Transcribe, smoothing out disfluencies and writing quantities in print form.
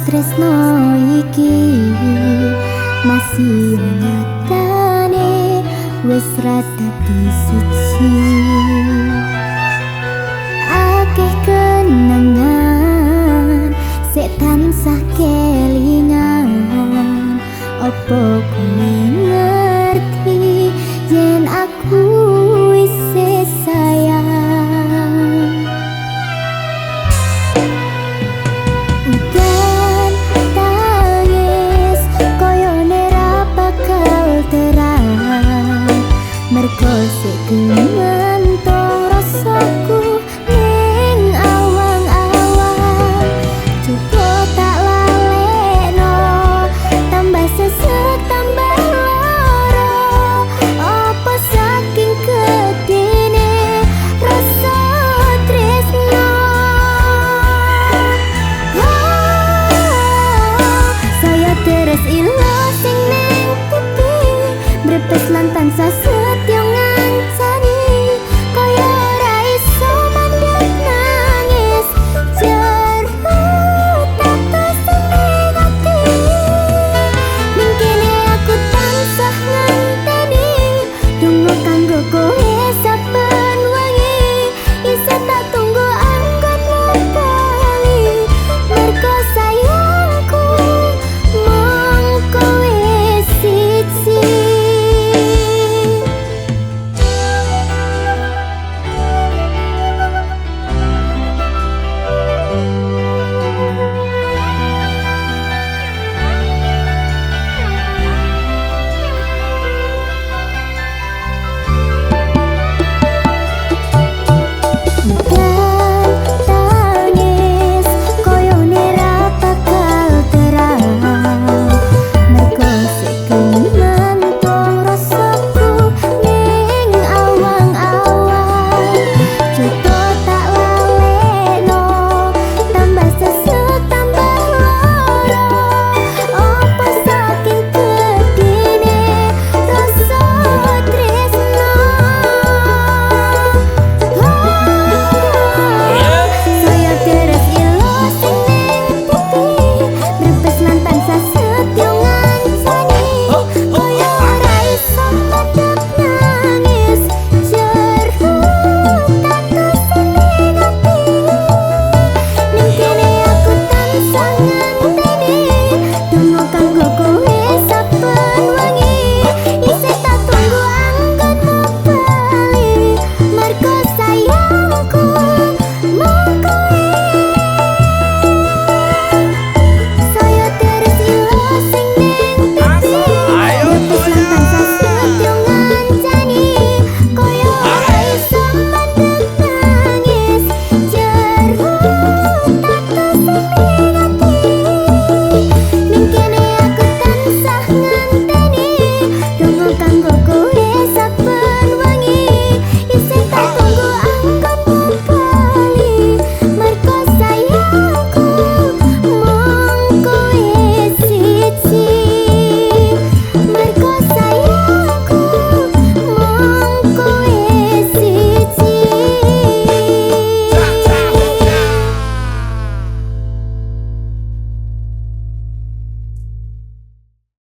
tresno iki masih nyatane wis ra dadi siji. Akeh kenangan sik tansah kelingan, opo kowe ngerti yen aku wis sayang. Udan tangis koyone ra bakal terang, mergo sik gantung rasaku ning awang-awang. Coba tak lalekno, tambah sesek tambah lara, apa saking gedene rasa tresno. Saya terus ilang sing ning pipi, brepes lan tansah